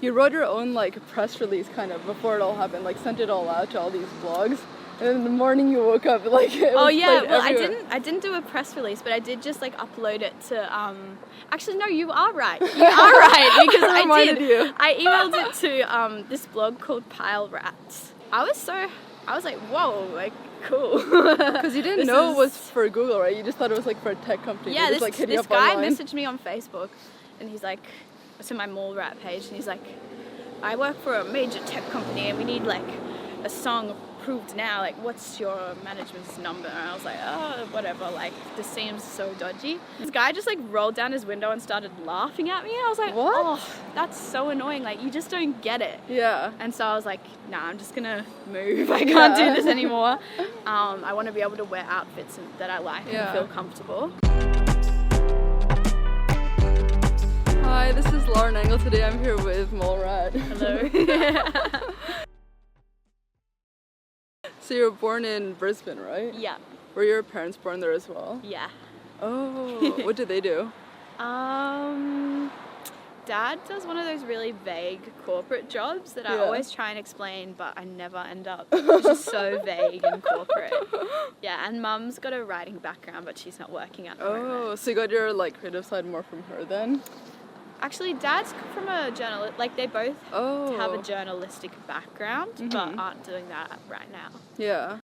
You wrote your own like press release kind of before it all happened, like sent it all out to all these blogs. And then in the morning you woke up like it was everywhere. I didn't do a press release, but I did just like upload it to actually no, you are right. You are right because I did. You. I emailed it to this blog called Pile-Rats. I was like, whoa, like cool. Because you didn't know it was for Google, right? You just thought it was like for a tech company. Yeah, this guy online. messaged me on Facebook and he's like, to my MALLRAT page, and he's like, I work for a major tech company and we need like a song approved now, like what's your management's number? And I was like, oh, whatever, like this seems so dodgy. This guy just like rolled down his window and started laughing at me, and I was like, what? Oh, that's so annoying, like you just don't get it. Yeah. And so I was like, nah, I'm just gonna move. I can't do this anymore. I want to be able to wear outfits that I like and feel comfortable. Hi, this is Lauren Engel. Today I'm here with MALLRAT. Hello. So you were born in Brisbane, right? Yeah. Were your parents born there as well? Yeah. Oh, what did they do? Dad does one of those really vague corporate jobs that I always try and explain, but I never end up. It's just so vague and corporate. Yeah, and Mum's got a writing background, but she's not working at the moment. Oh, so you got your like creative side more from her then? Actually, Dad's from a journalist, like they both have a journalistic background, but aren't doing that right now. Yeah.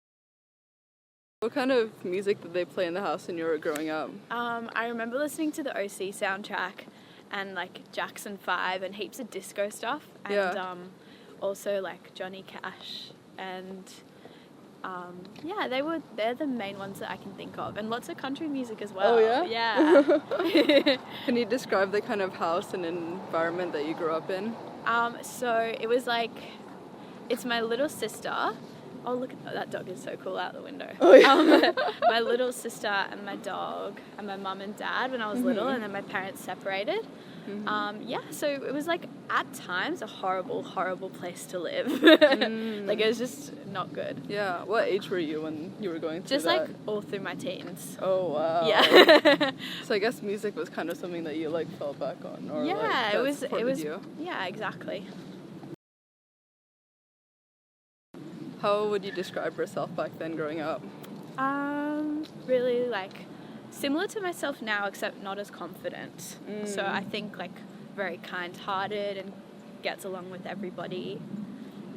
What kind of music did they play in the house when you were growing up? I remember listening to the OC soundtrack and like Jackson 5 and heaps of disco stuff, and also like Johnny Cash and they're the main ones that I can think of, and lots of country music as well. Oh yeah? Yeah. Can you describe the kind of house and environment that you grew up in? So it was like, it's my little sister. Oh, look at that dog is so cool out the window. Oh, yeah. My little sister and my dog and my mum and dad when I was little, and then my parents separated. So it was like at times a horrible, horrible place to live. Like it was just not good. Yeah. What age were you when you were going through that? Just like all through my teens. Oh wow. Yeah. So I guess music was kind of something that you like fell back on, or yeah, like, it was. You. Yeah, exactly. How would you describe yourself back then growing up? Really like similar to myself now, except not as confident. So I think like very kind-hearted and gets along with everybody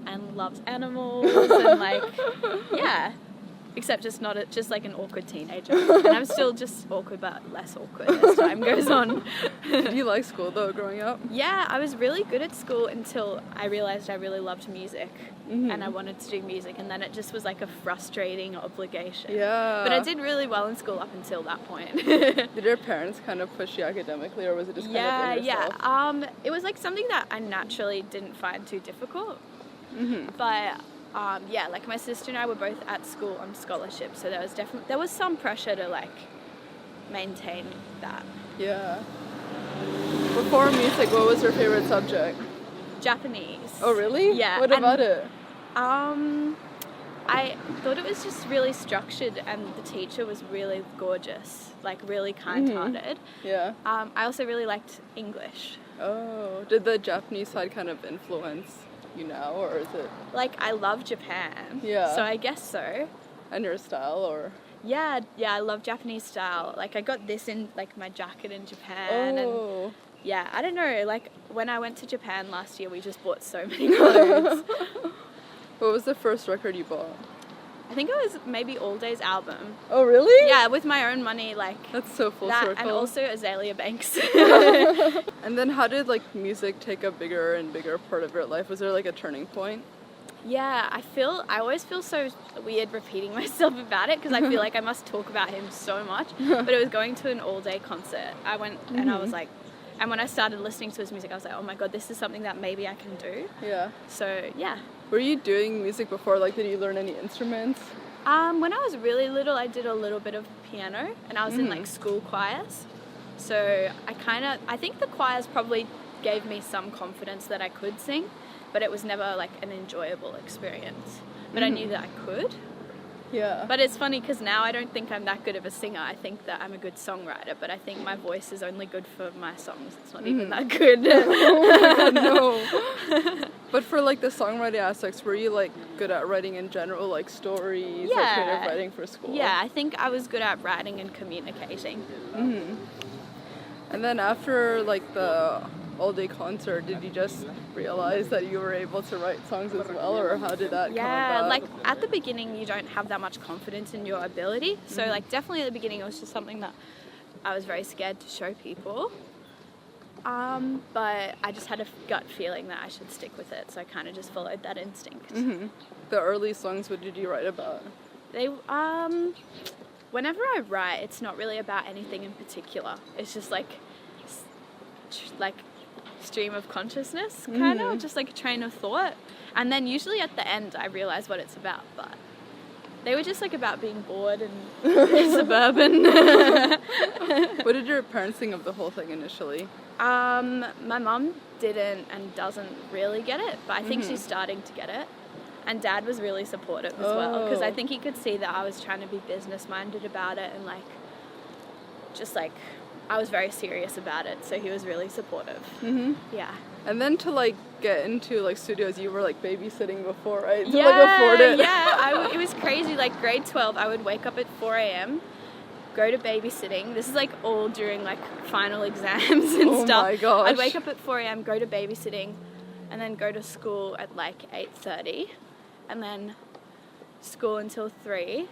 and loves animals and like, yeah. Except just like an awkward teenager. And I'm still just awkward, but less awkward as time goes on. Did you like school though growing up? Yeah, I was really good at school until I realized I really loved music and I wanted to do music, and then it just was like a frustrating obligation. Yeah. But I did really well in school up until that point. Did your parents kind of push you academically, or was it just kind of in yourself? Yeah. It was like something that I naturally didn't find too difficult. But like my sister and I were both at school on scholarship, so there was some pressure to like maintain that. Yeah. Before music, what was your favorite subject? Japanese. Oh really? Yeah. What about it? I thought it was just really structured, and the teacher was really gorgeous, like really kind-hearted. Yeah. I also really liked English. Oh, did the Japanese side kind of influence you now, or is it? Like, I love Japan. Yeah. So I guess so. And your style, or? Yeah, I love Japanese style. Like, I got this in, like, my jacket in Japan. Oh. And yeah, I don't know. Like, when I went to Japan last year, we just bought so many clothes. What was the first record you bought? I think it was maybe Allday's album. Oh, really? Yeah, with my own money, like. That's so full that, circle. And also Azalea Banks. And then how did, like, music take a bigger and bigger part of your life? Was there, like, a turning point? Yeah, I always feel so weird repeating myself about it, because I feel like I must talk about him so much. But it was going to an Allday concert. I went and I was like, and when I started listening to his music, I was like, oh my God, this is something that maybe I can do. Yeah. So, yeah. Were you doing music before? Like, did you learn any instruments? When I was really little, I did a little bit of piano, and I was in, like, school choirs. So I think the choirs probably gave me some confidence that I could sing, but it was never, like, an enjoyable experience. But I knew that I could. Yeah. But it's funny because now I don't think I'm that good of a singer. I think that I'm a good songwriter, but I think my voice is only good for my songs. It's not even that good. Oh my God, no. But for like the songwriting aspects, were you like good at writing in general, like stories, like creative writing for school? Yeah, I think I was good at writing and communicating. Mm-hmm. And then after like the Allday concert, did you just realize that you were able to write songs as well, or how did that come about? Yeah, like at the beginning you don't have that much confidence in your ability. So like definitely at the beginning it was just something that I was very scared to show people. But I just had a gut feeling that I should stick with it, so I kind of just followed that instinct. Mm-hmm. The early songs, what did you write about? They, whenever I write, it's not really about anything in particular. It's just like stream of consciousness, kind of, just like a train of thought. And then usually at the end, I realize what it's about, but they were just like about being bored and suburban. What did your parents think of the whole thing initially? My mum didn't and doesn't really get it, but I think she's starting to get it. And Dad was really supportive as well, because I think he could see that I was trying to be business-minded about it, and like, just like, I was very serious about it, so he was really supportive. Mm-hmm. Yeah. And then to like get into like studios, you were like babysitting before, right? To like afford it. Yeah, it was crazy. Like grade 12, I would wake up at 4 a.m, go to babysitting. This is like all during like final exams and stuff. Oh my gosh. I'd wake up at 4 a.m, go to babysitting, and then go to school at like 8:30, and then school until 3,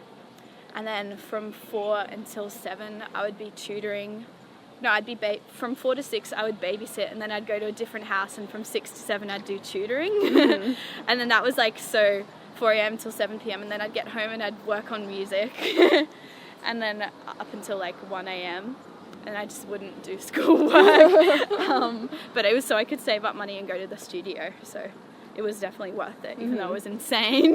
and then from 4 until 7, I would be tutoring. No, I'd be from 4 to 6, I would babysit, and then I'd go to a different house, and from 6 to 7, I'd do tutoring. And then that was like, so 4 a.m. till 7 p.m, and then I'd get home and I'd work on music. And then up until like 1 a.m, and I just wouldn't do schoolwork. But it was so I could save up money and go to the studio, so it was definitely worth it, even though it was insane.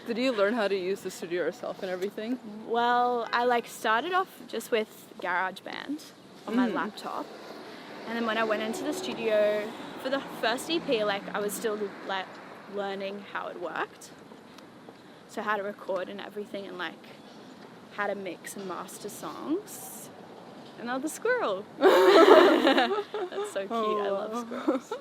Did you learn how to use the studio yourself and everything? Well, I like started off just with GarageBand on my laptop, and then when I went into the studio for the first EP, like I was still like learning how it worked, so how to record and everything, and like how to mix and master songs. Another squirrel. That's so cute. I love squirrels.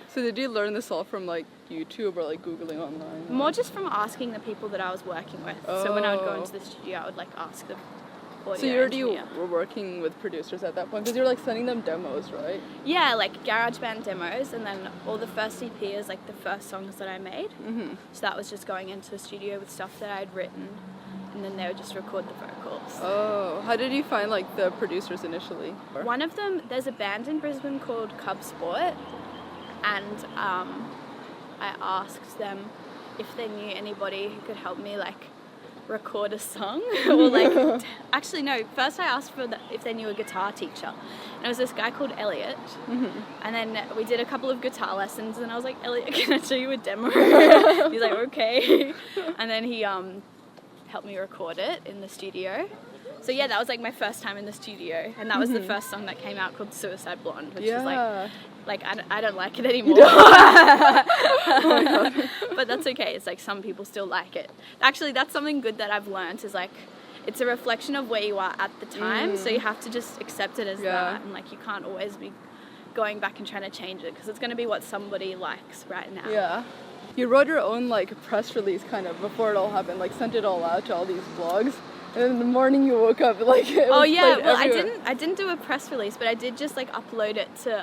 So did you learn this all from like YouTube or like Googling online? More just from asking the people that I was working with. So when I would go into the studio, I would like ask the audio So you already engineer. were working with producers at that point, because you were like sending them demos, right? Yeah, like GarageBand demos, and then all the first EP is like the first songs that I made. So that was just going into the studio with stuff that I'd written, and then they would just record the vocals. Oh, how did you find like the producers initially? One of them, there's a band in Brisbane called Cub Sport, and I asked them if they knew anybody who could help me like record a song or like actually no, first I asked for if they knew a guitar teacher, and it was this guy called Elliot, and then we did a couple of guitar lessons, and I was like, Elliot, can I show you a demo? He's like, okay. And then he helped me record it in the studio. So yeah, that was like my first time in the studio, and that was the first song that came out, called Suicide Blonde, which is like I don't like it anymore. Oh my God. But that's okay. It's like some people still like it. Actually, that's something good that I've learned, is like it's a reflection of where you are at the time, so you have to just accept it as that, and like you can't always be going back and trying to change it, because it's going to be what somebody likes right now. Yeah. You wrote your own like press release kind of before it all happened, like sent it all out to all these blogs. And then in the morning you woke up like it was everywhere. I didn't do a press release, but I did just like upload it to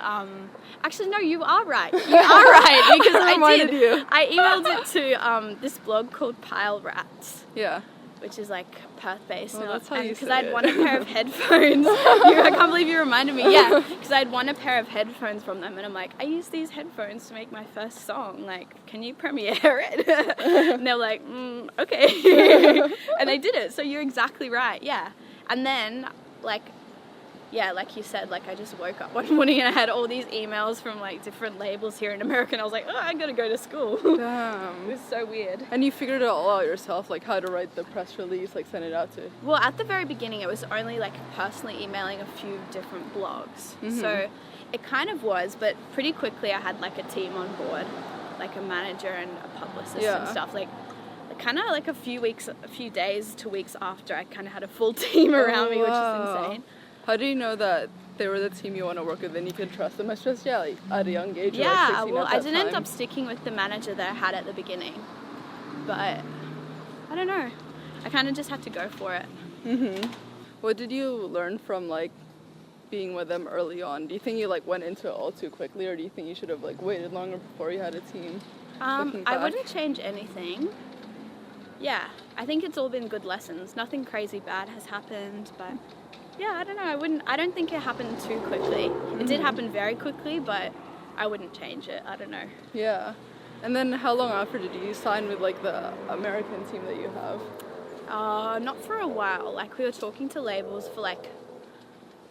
actually no, you are right, because I did. I emailed it to this blog called MALLRAT. Yeah. Which is like Perth-based. Well, that's how you because say I'd it. won a pair of headphones. I can't believe you reminded me. Yeah, because I'd won a pair of headphones from them, and I'm like, I used these headphones to make my first song. Like, can you premiere it? And they're like, okay. And they did it. So you're exactly right. Yeah. And then, like you said, like I just woke up one morning and I had all these emails from like different labels here in America, and I was like, oh, I gotta go to school. Damn. It was so weird. And you figured it all out yourself, like how to write the press release, like send it out to? Well, at the very beginning, it was only like personally emailing a few different blogs. So it kind of was, but pretty quickly I had like a team on board, like a manager and a publicist and stuff. Like kind of like a few days to weeks after, I kind of had a full team around me, which is insane. How do you know that they were the team you want to work with and you could trust them? It's just, like at a young age. Yeah, like 16 well, at I that didn't end time. up sticking with the manager that I had at the beginning. But I don't know. I kind of just had to go for it. Mm-hmm. What did you learn from like being with them early on? Do you think you like went into it all too quickly, or do you think you should have like waited longer before you had a team? I wouldn't change anything. Yeah, I think it's all been good lessons. Nothing crazy bad has happened, but yeah, I don't know. I don't think it happened too quickly. It did happen very quickly, but I wouldn't change it. I don't know. Yeah. And then how long after did you sign with like the American team that you have? Not for a while. Like, we were talking to labels for like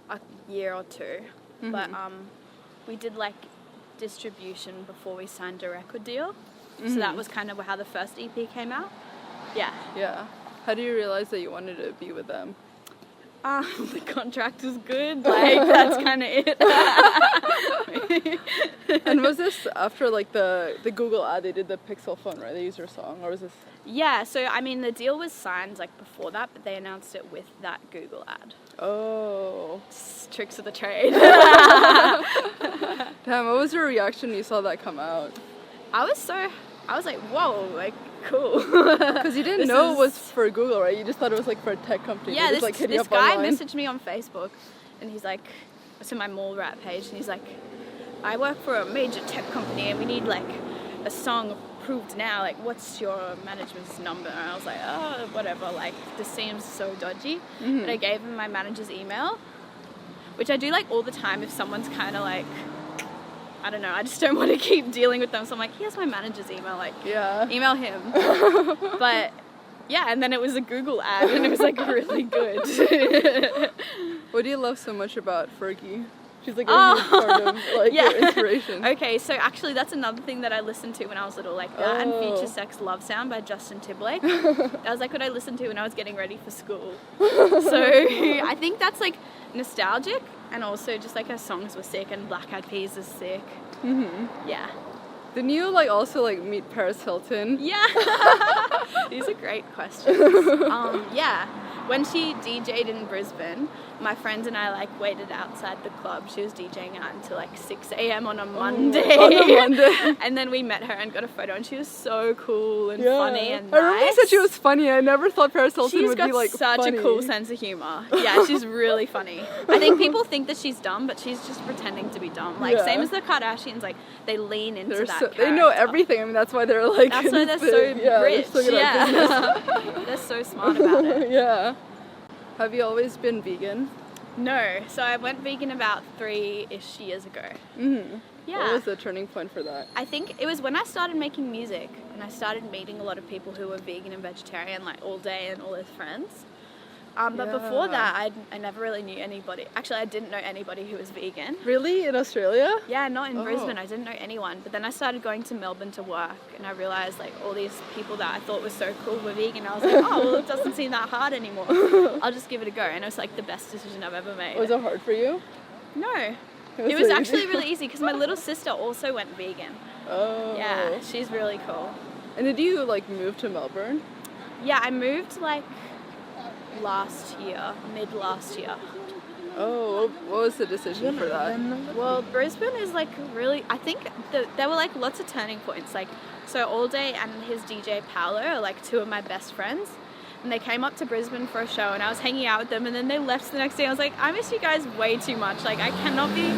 a year or two, but we did like distribution before we signed a record deal. So that was kind of how the first EP came out. Yeah. Yeah. How do you realize that you wanted to be with them? The contract was good. Like, that's kind of it. And was this after like the Google ad? They did the Pixel phone, right? They used your song, or was this? Yeah. So I mean, the deal was signed like before that, but they announced it with that Google ad. Oh. It's tricks of the trade. Damn, what was your reaction when you saw that come out? I was like, whoa, like, cool. Because you didn't know it was for Google, right? You just thought it was like for a tech company. Yeah, just, like, hit you this up guy online. messaged me on Facebook, and he's like, it's in my MALLRAT page, and he's like, I work for a major tech company, and we need like a song approved now. Like, what's your management's number? And I was like, oh, whatever. Like, this seems so dodgy. But I gave him my manager's email, which I do like all the time if someone's kind of like, I don't know, I just don't want to keep dealing with them. So I'm like, here's my manager's email, like, email him. But yeah, and then it was a Google ad, and it was like really good. What do you love so much about Fergie? She's like a huge part of like your inspiration. Okay, so actually that's another thing that I listened to when I was little, like that and Future Sex Love Sound by Justin Timberlake. That was like what I listened to when I was getting ready for school. So I think that's like nostalgic, and also just like her songs were sick, and Black Eyed Peas is sick. Yeah. Didn't you like also like meet Paris Hilton? Yeah. These are great questions. Yeah. When she DJ'd in Brisbane, my friends and I like waited outside the club. She was DJing out until like 6 a.m. on a Monday. On a Monday. And then we met her and got a photo, and she was so cool and funny and nice. I remember you said she was funny. I never thought Paris Hilton would be like She's got funny. such a cool sense of humor. Yeah, she's really funny. I think people think that she's dumb, but she's just pretending to be dumb. Like, same as the Kardashians, like, they lean into that character. They know everything. I mean, that's why they're like... That's why they're so rich. They're They're so smart about it. Yeah. Have you always been vegan? No. So I went vegan about 3-ish years ago. Yeah. What was the turning point for that? I think it was when I started making music, and I started meeting a lot of people who were vegan and vegetarian, like Allday and all his friends. But before that, I never really knew anybody. Actually, I didn't know anybody who was vegan. Really? In Australia? Yeah, not in Brisbane. I didn't know anyone. But then I started going to Melbourne to work, and I realised like all these people that I thought were so cool were vegan. I was like, oh, well, it doesn't seem that hard anymore. I'll just give it a go. And it was like the best decision I've ever made. Was it hard for you? No. It was actually really easy because my little sister also went vegan. Oh. Yeah, she's really cool. And did you like move to Melbourne? Yeah, I moved like mid last year. Oh, what was the decision for that? Well, Brisbane is like really, I think there were like lots of turning points. Like, so Allday and his DJ Paolo are like two of my best friends. And they came up to Brisbane for a show, and I was hanging out with them, and then they left the next day. I was like, I miss you guys way too much. Like, I cannot be...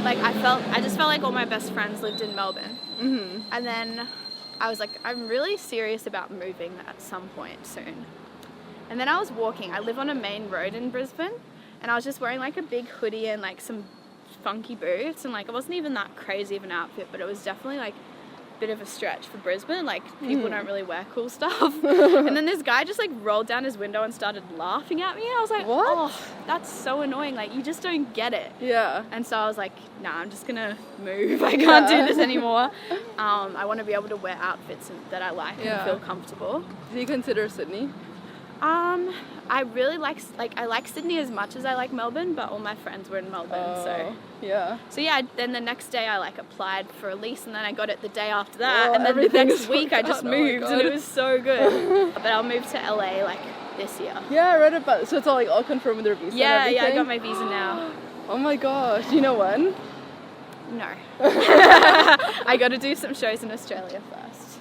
Like, I just felt like all my best friends lived in Melbourne. And then I was like, I'm really serious about moving at some point soon. And then I was walking. I live on a main road in Brisbane, and I was just wearing like a big hoodie and like some funky boots, and like it wasn't even that crazy of an outfit, but it was definitely like a bit of a stretch for Brisbane. Like, people don't really wear cool stuff. And then this guy just like rolled down his window and started laughing at me, and I was like, what? Oh, that's so annoying. Like, you just don't get it. Yeah. And so I was like, nah, I'm just gonna move. I can't do this anymore. I want to be able to wear outfits that I like and feel comfortable. Do you consider Sydney? I really like Sydney as much as I like Melbourne, but all my friends were in Melbourne, so yeah. So yeah, then the next day I like applied for a lease, and then I got it the day after that, and then the everything next is week I just moved, and it was so good. But I'll move to LA like this year. Yeah, I read about it. So it's all confirmed with their visa. Yeah, and everything? I got my visa now. Oh my gosh, do you know when? No. I got to do some shows in Australia first.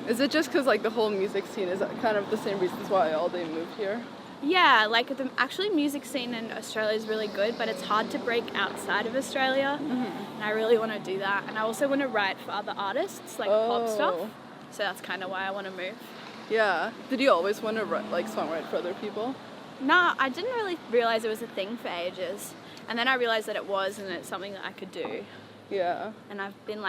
Is it just because the whole music scene is kind of the same reasons why Allday moved here? Yeah, the actually music scene in Australia is really good, but it's hard to break outside of Australia. And I really want to do that. And I also want to write for other artists, pop stuff. So that's kind of why I want to move. Yeah. Did you always want to songwrite for other people? Nah, I didn't really realize it was a thing for ages. And then I realized that it was, and it's something that I could do. Yeah. And I've been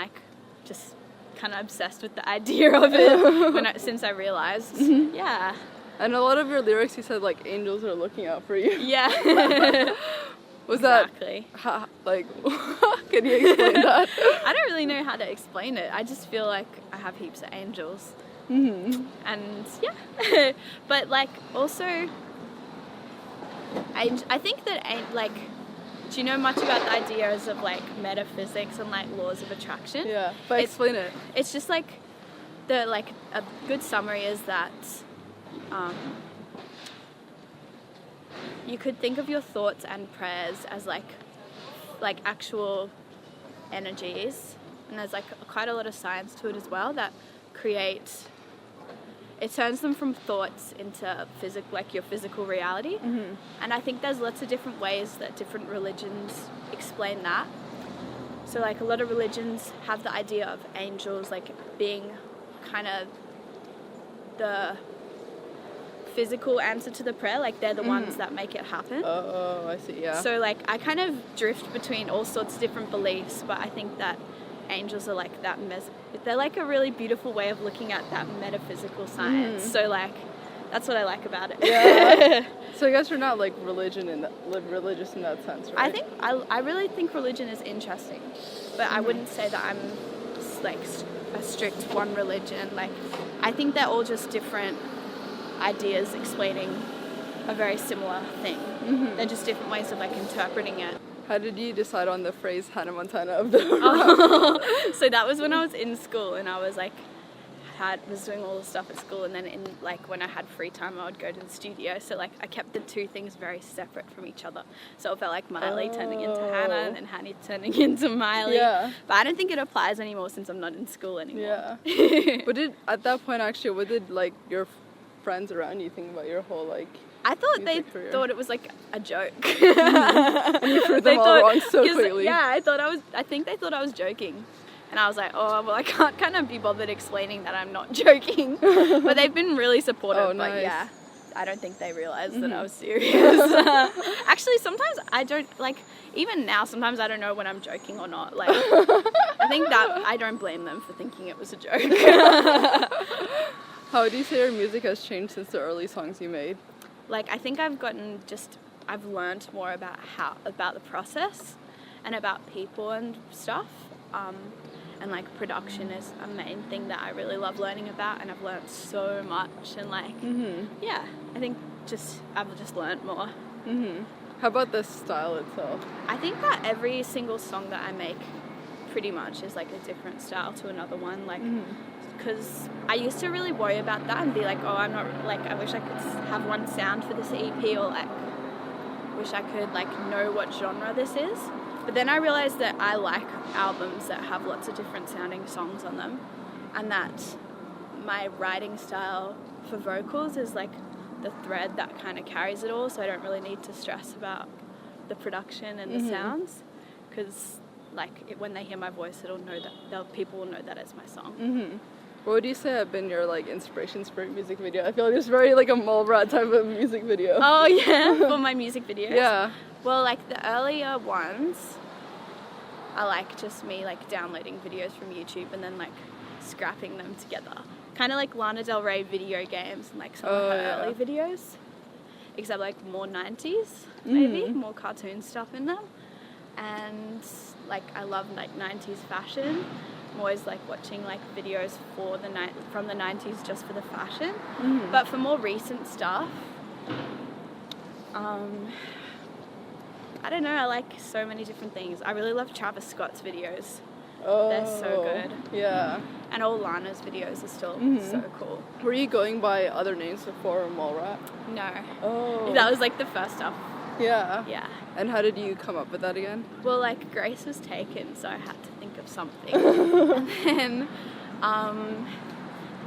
just kind of obsessed with the idea of it since I realized. Yeah. And a lot of your lyrics, you said angels are looking out for you. Yeah. Was exactly. that can you explain that? I don't really know how to explain it. I just feel like I have heaps of angels. Mm-hmm. And yeah. But also I think that do you know much about the ideas of metaphysics and laws of attraction? Yeah, but explain it. It's just a good summary is that you could think of your thoughts and prayers as actual energies, and there's quite a lot of science to it as well that it turns them from thoughts into your physical reality. Mm-hmm. And I think there's lots of different ways that different religions explain that. So a lot of religions have the idea of angels being kind of the physical answer to the prayer, they're the ones that make it happen. Oh, I see, yeah. So I kind of drift between all sorts of different beliefs, but I think that angels are that they're a really beautiful way of looking at that metaphysical science. So that's what I like about it. Yeah. So I guess you're not religious in that sense, right? I think I really think religion is interesting, but I wouldn't say that I'm a strict one religion. I think they're all just different ideas explaining a very similar thing. They're just different ways of interpreting it. How did you decide on the phrase Hannah Montana of the So that was when I was in school, and I was was doing all the stuff at school, and then in when I had free time I would go to the studio, so I kept the two things very separate from each other, so it felt like Miley turning into Hannah and then Hannah turning into Miley. Yeah. But I don't think it applies anymore since I'm not in school anymore. Yeah. But at that point actually, what did your friends around you think about your whole I thought they career? thought it was a joke. And you proved them all wrong so quickly. Yeah, I think they thought I was joking. And I was I can't kind of be bothered explaining that I'm not joking. But they've been really supportive. Oh, nice. But yeah, I don't think they realized that I was serious. Actually, sometimes I don't, even now, sometimes I don't know when I'm joking or not. I think that I don't blame them for thinking it was a joke. How would you say your music has changed since the early songs you made? I think I've learned more about the process and about people and stuff. And production is a main thing that I really love learning about, and I've learned so much, and yeah, I think I've just learned more. How about the style itself? I think that every single song that I make pretty much is a different style to another one, because I used to really worry about that and be oh, I'm not I wish I could have one sound for this EP, or wish I could know what genre this is. But then I realized that I like albums that have lots of different sounding songs on them, and that my writing style for vocals is the thread that kind of carries it all, so I don't really need to stress about the production and the sounds, because when they hear my voice, people will know that it's my song. What would you say have been your inspirations for a music video? I feel it's very a MALLRAT type of music video. Oh yeah, for my music videos? Yeah. Well, the earlier ones, I just me downloading videos from YouTube and then scrapping them together. Kind of Lana Del Rey video games and some of her early videos. Except more 90s, maybe, more cartoon stuff in them. And I love 90s fashion. I'm always like watching like videos from the 90s just for the fashion. Mm-hmm. But for more recent stuff, I don't know, I like so many different things. I really love Travis Scott's videos. Oh, They're so good. Yeah. And all Lana's videos are still so cool. Were you going by other names before MALLRAT? No. Oh. That was like the first stuff. Yeah. Yeah. And how did you come up with that again? Well, like Grace was taken, so I had to think of something.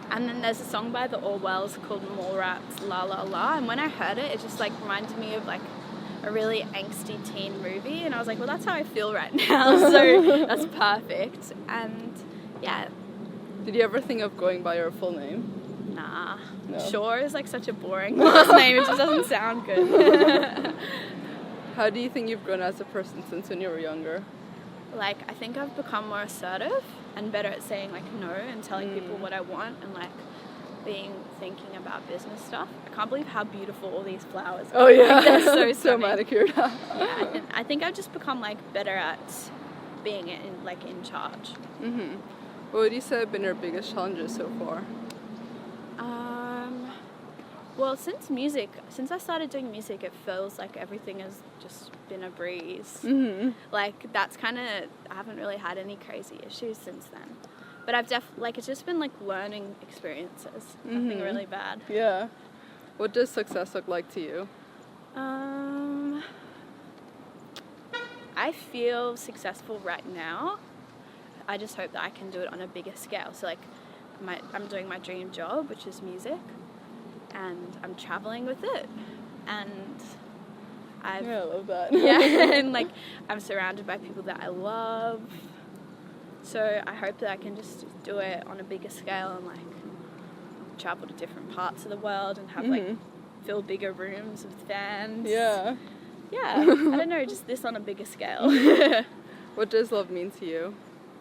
And then there's a song by the Orwells called Mallrat's La La La, and when I heard it, it just like reminded me of like a really angsty teen movie, and I was like, well, that's how I feel right now, so that's perfect. And yeah. Did you ever think of going by your full name? Nah. No. Shaw is like such a boring last name, it just doesn't sound good. How do you think you've grown as a person since when you were younger? Like, I think I've become more assertive and better at saying like no and telling people what I want, and like thinking about business stuff. I can't believe how beautiful all these flowers are. Oh yeah, like, they're so so stunning. manicured. Yeah, I think I've just become like better at being in charge. Mm-hmm. What would you say have been your biggest challenges so far? Well, since I started doing music, it feels like everything has just been a breeze. Mm-hmm. Like, that's kind of, I haven't really had any crazy issues since then. But I've it's just been like learning experiences. Nothing really bad. Yeah. What does success look like to you? I feel successful right now. I just hope that I can do it on a bigger scale. So like, I'm doing my dream job, which is music, and I'm traveling with it, and I love that. Yeah, and like I'm surrounded by people that I love. So I hope that I can just do it on a bigger scale and like travel to different parts of the world and have like fill bigger rooms with fans. Yeah. Yeah, I don't know, just this on a bigger scale. What does love mean to you?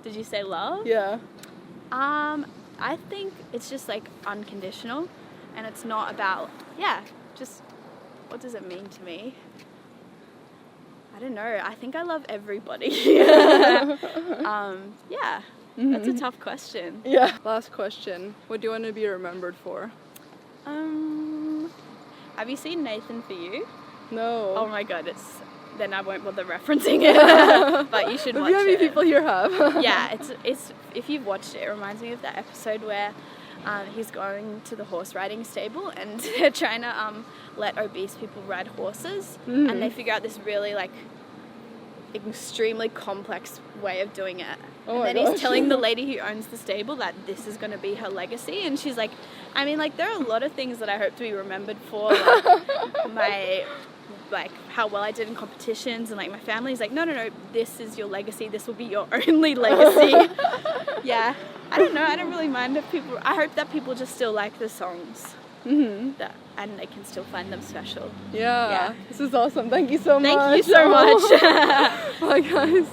Did you say love? Yeah. I think it's just like unconditional, and it's not about, just what does it mean to me? I don't know. I think I love everybody. That's a tough question. Yeah. Last question. What do you want to be remembered for? Have you seen Nathan For You? No. Oh my god, then I won't bother referencing it. But you should watch it. How many people here have? Yeah, it's if you've watched it, it reminds me of that episode where he's going to the horse riding stable and they're trying to let obese people ride horses, and they figure out this really like extremely complex way of doing it. Oh and then my he's telling the lady who owns the stable that this is going to be her legacy, and she's like, I mean, like, there are a lot of things that I hope to be remembered for, like how well I did in competitions, and like my family's like, no, this is your legacy, this will be your only legacy. Yeah, I don't know, I don't really mind if people, I hope that people just still like the songs, and they can still find them special. Yeah. This is awesome. Thank you so much. Thank you so much. Bye guys.